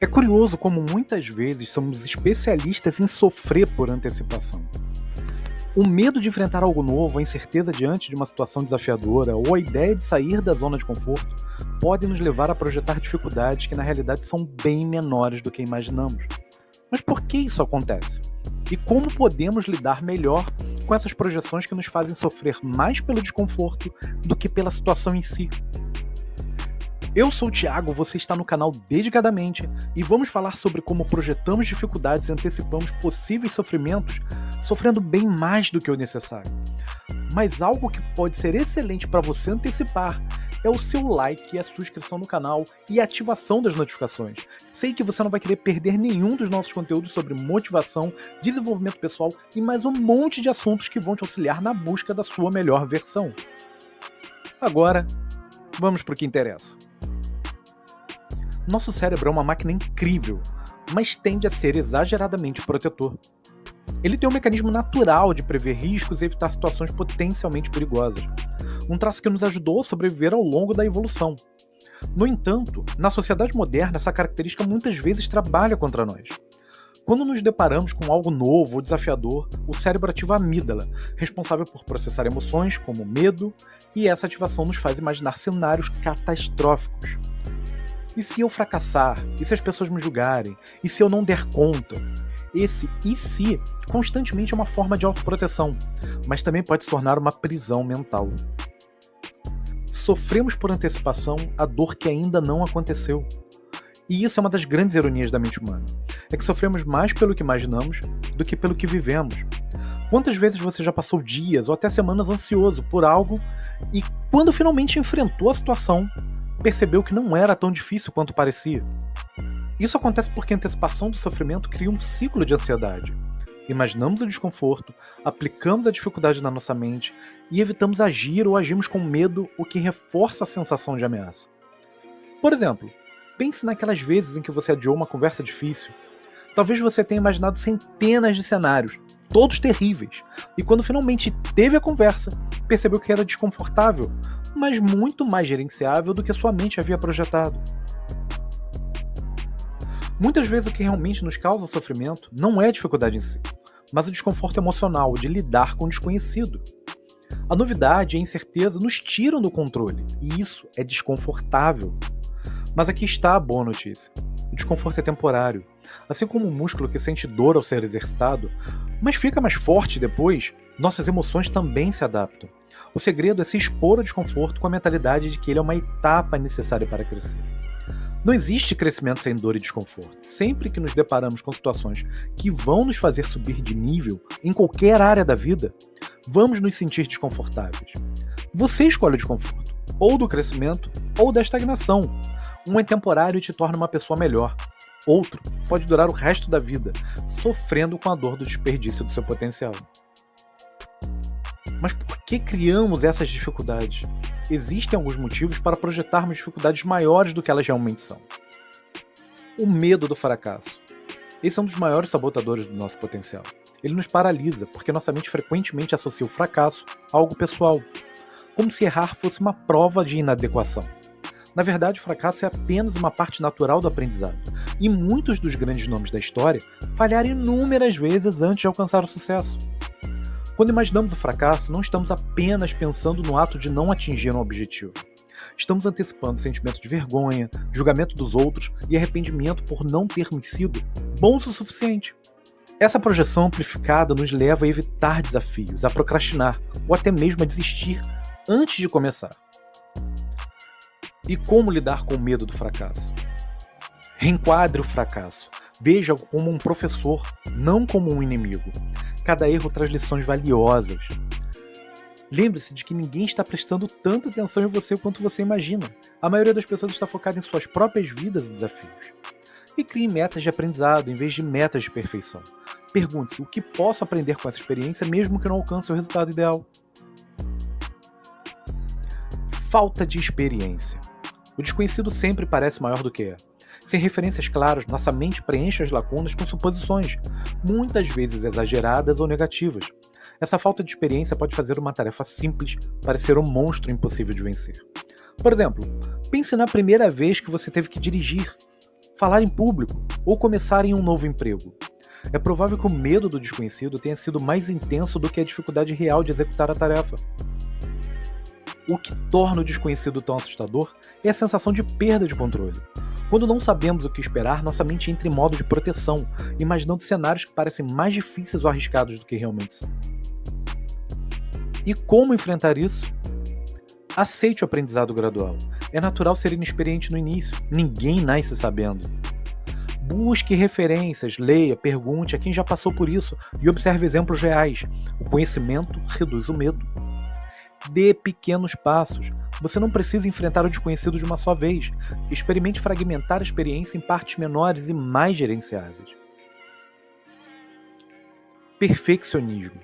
É curioso como muitas vezes somos especialistas em sofrer por antecipação. O medo de enfrentar algo novo, a incerteza diante de uma situação desafiadora ou a ideia de sair da zona de conforto podem nos levar a projetar dificuldades que na realidade são bem menores do que imaginamos. Mas por que isso acontece? E como podemos lidar melhor com essas projeções que nos fazem sofrer mais pelo desconforto do que pela situação em si? Eu sou o Thiago, você está no canal Dedicadamente e vamos falar sobre como projetamos dificuldades e antecipamos possíveis sofrimentos, sofrendo bem mais do que o necessário. Mas algo que pode ser excelente para você antecipar é o seu like e a sua inscrição no canal e a ativação das notificações. Sei que você não vai querer perder nenhum dos nossos conteúdos sobre motivação, desenvolvimento pessoal e mais um monte de assuntos que vão te auxiliar na busca da sua melhor versão. Agora, vamos para o que interessa. Nosso cérebro é uma máquina incrível, mas tende a ser exageradamente protetor. Ele tem um mecanismo natural de prever riscos e evitar situações potencialmente perigosas, um traço que nos ajudou a sobreviver ao longo da evolução. No entanto, na sociedade moderna, essa característica muitas vezes trabalha contra nós. Quando nos deparamos com algo novo ou desafiador, o cérebro ativa a amígdala, responsável por processar emoções como medo, e essa ativação nos faz imaginar cenários catastróficos. E se eu fracassar? E se as pessoas me julgarem? E se eu não der conta? Esse "e se" constantemente é uma forma de autoproteção, mas também pode se tornar uma prisão mental. Sofremos por antecipação a dor que ainda não aconteceu. E isso é uma das grandes ironias da mente humana. É que sofremos mais pelo que imaginamos do que pelo que vivemos. Quantas vezes você já passou dias ou até semanas ansioso por algo e, quando finalmente enfrentou a situação, percebeu que não era tão difícil quanto parecia? Isso acontece porque a antecipação do sofrimento cria um ciclo de ansiedade. Imaginamos o desconforto, aplicamos a dificuldade na nossa mente e evitamos agir ou agimos com medo, o que reforça a sensação de ameaça. Por exemplo, pense naquelas vezes em que você adiou uma conversa difícil. Talvez você tenha imaginado centenas de cenários, todos terríveis, e quando finalmente teve a conversa, percebeu que era desconfortável, mas muito mais gerenciável do que sua mente havia projetado. Muitas vezes o que realmente nos causa sofrimento não é a dificuldade em si, mas o desconforto emocional de lidar com o desconhecido. A novidade e a incerteza nos tiram do controle, e isso é desconfortável. Mas aqui está a boa notícia. O desconforto é temporário. Assim como um músculo que sente dor ao ser exercitado, mas fica mais forte depois, nossas emoções também se adaptam. O segredo é se expor ao desconforto com a mentalidade de que ele é uma etapa necessária para crescer. Não existe crescimento sem dor e desconforto. Sempre que nos deparamos com situações que vão nos fazer subir de nível em qualquer área da vida, vamos nos sentir desconfortáveis. Você escolhe o desconforto, ou do crescimento, ou da estagnação. Um é temporário e te torna uma pessoa melhor. Outro pode durar o resto da vida, sofrendo com a dor do desperdício do seu potencial. Mas por que criamos essas dificuldades? Existem alguns motivos para projetarmos dificuldades maiores do que elas realmente são. O medo do fracasso. Esse é um dos maiores sabotadores do nosso potencial. Ele nos paralisa, porque nossa mente frequentemente associa o fracasso a algo pessoal, como se errar fosse uma prova de inadequação. Na verdade, o fracasso é apenas uma parte natural do aprendizado, e muitos dos grandes nomes da história falharam inúmeras vezes antes de alcançar o sucesso. Quando imaginamos o fracasso, não estamos apenas pensando no ato de não atingir um objetivo. Estamos antecipando sentimento de vergonha, julgamento dos outros e arrependimento por não termos sido bons o suficiente. Essa projeção amplificada nos leva a evitar desafios, a procrastinar ou até mesmo a desistir antes de começar. E como lidar com o medo do fracasso? Reenquadre o fracasso. Veja-o como um professor, não como um inimigo. Cada erro traz lições valiosas. Lembre-se de que ninguém está prestando tanta atenção em você quanto você imagina. A maioria das pessoas está focada em suas próprias vidas e desafios. E crie metas de aprendizado em vez de metas de perfeição. Pergunte-se o que posso aprender com essa experiência mesmo que não alcance o resultado ideal. Falta de experiência. O desconhecido sempre parece maior do que é. Sem referências claras, nossa mente preenche as lacunas com suposições, muitas vezes exageradas ou negativas. Essa falta de experiência pode fazer uma tarefa simples parecer um monstro impossível de vencer. Por exemplo, pense na primeira vez que você teve que dirigir. falar em público ou começar em um novo emprego. É provável que o medo do desconhecido tenha sido mais intenso do que a dificuldade real de executar a tarefa. O que torna o desconhecido tão assustador é a sensação de perda de controle. Quando não sabemos o que esperar, nossa mente entra em modo de proteção, imaginando cenários que parecem mais difíceis ou arriscados do que realmente são. E como enfrentar isso? Aceite o aprendizado gradual. É natural ser inexperiente no início, ninguém nasce sabendo. Busque referências, leia, pergunte a quem já passou por isso e observe exemplos reais. O conhecimento reduz o medo. Dê pequenos passos. Você não precisa enfrentar o desconhecido de uma só vez. Experimente fragmentar a experiência em partes menores e mais gerenciáveis. Perfeccionismo.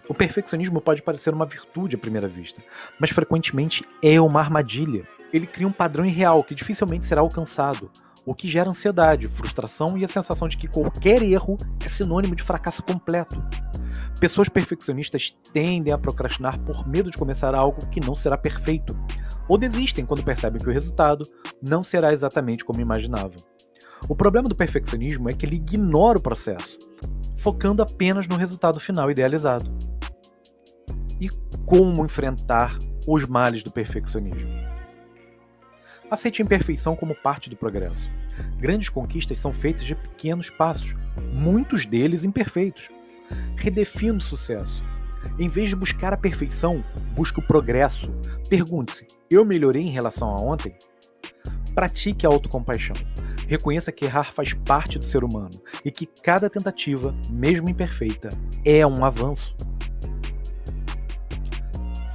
O perfeccionismo pode parecer uma virtude à primeira vista, mas frequentemente é uma armadilha. Ele cria um padrão irreal que dificilmente será alcançado, o que gera ansiedade, frustração e a sensação de que qualquer erro é sinônimo de fracasso completo. Pessoas perfeccionistas tendem a procrastinar por medo de começar algo que não será perfeito, ou desistem quando percebem que o resultado não será exatamente como imaginavam. O problema do perfeccionismo é que ele ignora o processo, focando apenas no resultado final idealizado. E como enfrentar os males do perfeccionismo? Aceite a imperfeição como parte do progresso. Grandes conquistas são feitas de pequenos passos, muitos deles imperfeitos. Redefina o sucesso. Em vez de buscar a perfeição, busque o progresso. Pergunte-se: eu melhorei em relação a ontem? Pratique a autocompaixão. Reconheça que errar faz parte do ser humano e que cada tentativa, mesmo imperfeita, é um avanço.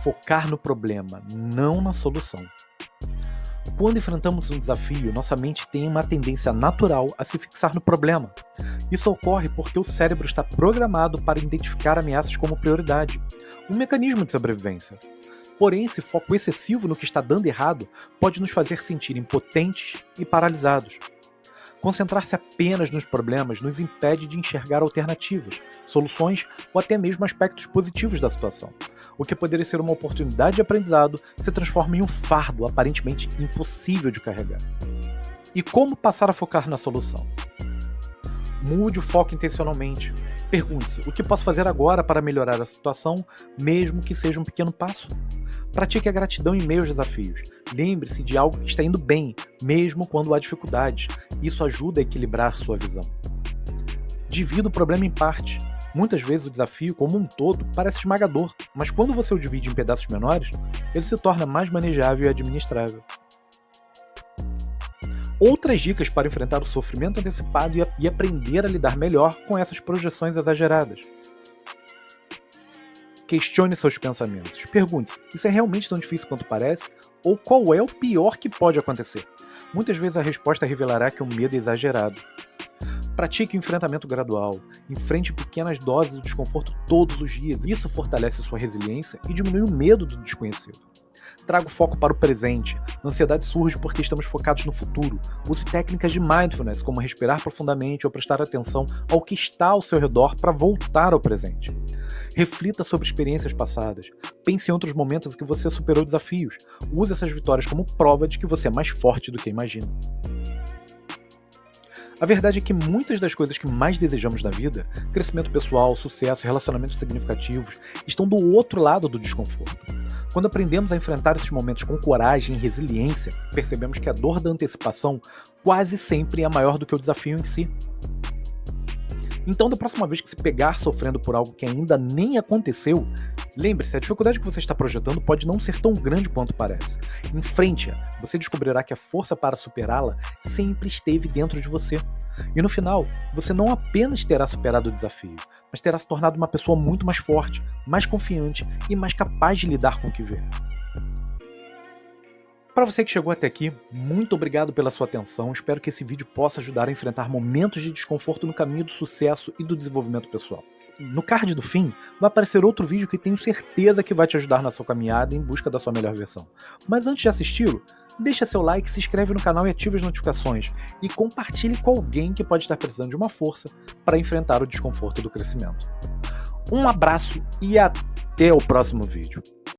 Focar no problema, não na solução. Quando enfrentamos um desafio, nossa mente tem uma tendência natural a se fixar no problema. Isso ocorre porque o cérebro está programado para identificar ameaças como prioridade, um mecanismo de sobrevivência. Porém, esse foco excessivo no que está dando errado pode nos fazer sentir impotentes e paralisados. Concentrar-se apenas nos problemas nos impede de enxergar alternativas, soluções ou até mesmo aspectos positivos da situação. O que poderia ser uma oportunidade de aprendizado se transforma em um fardo aparentemente impossível de carregar. E como passar a focar na solução? Mude o foco intencionalmente. Pergunte-se: o que posso fazer agora para melhorar a situação, mesmo que seja um pequeno passo? Pratique a gratidão em meio aos desafios. Lembre-se de algo que está indo bem, mesmo quando há dificuldades. Isso ajuda a equilibrar sua visão. Divida o problema em partes. Muitas vezes o desafio, como um todo, parece esmagador, mas quando você o divide em pedaços menores, ele se torna mais manejável e administrável. Outras dicas para enfrentar o sofrimento antecipado e aprender a lidar melhor com essas projeções exageradas. Questione seus pensamentos. Pergunte-se: isso é realmente tão difícil quanto parece? Ou qual é o pior que pode acontecer? Muitas vezes a resposta revelará que o medo é exagerado. Pratique o enfrentamento gradual. Enfrente pequenas doses do desconforto todos os dias. Isso fortalece sua resiliência e diminui o medo do desconhecido. Traga o foco para o presente. A ansiedade surge porque estamos focados no futuro. Use técnicas de mindfulness, como respirar profundamente ou prestar atenção ao que está ao seu redor para voltar ao presente. Reflita sobre experiências passadas. Pense em outros momentos em que você superou desafios. Use essas vitórias como prova de que você é mais forte do que imagina. A verdade é que muitas das coisas que mais desejamos na vida, crescimento pessoal, sucesso, relacionamentos significativos, estão do outro lado do desconforto. Quando aprendemos a enfrentar esses momentos com coragem e resiliência, percebemos que a dor da antecipação quase sempre é maior do que o desafio em si. Então, da próxima vez que se pegar sofrendo por algo que ainda nem aconteceu, lembre-se: a dificuldade que você está projetando pode não ser tão grande quanto parece. Enfrente-a, você descobrirá que a força para superá-la sempre esteve dentro de você. E no final, você não apenas terá superado o desafio, mas terá se tornado uma pessoa muito mais forte, mais confiante e mais capaz de lidar com o que vê. Para você que chegou até aqui, muito obrigado pela sua atenção. Espero que esse vídeo possa ajudar a enfrentar momentos de desconforto no caminho do sucesso e do desenvolvimento pessoal. No card do fim, vai aparecer outro vídeo que tenho certeza que vai te ajudar na sua caminhada em busca da sua melhor versão. Mas antes de assisti-lo, deixa seu like, se inscreve no canal e ative as notificações. E compartilhe com alguém que pode estar precisando de uma força para enfrentar o desconforto do crescimento. Um abraço e até o próximo vídeo.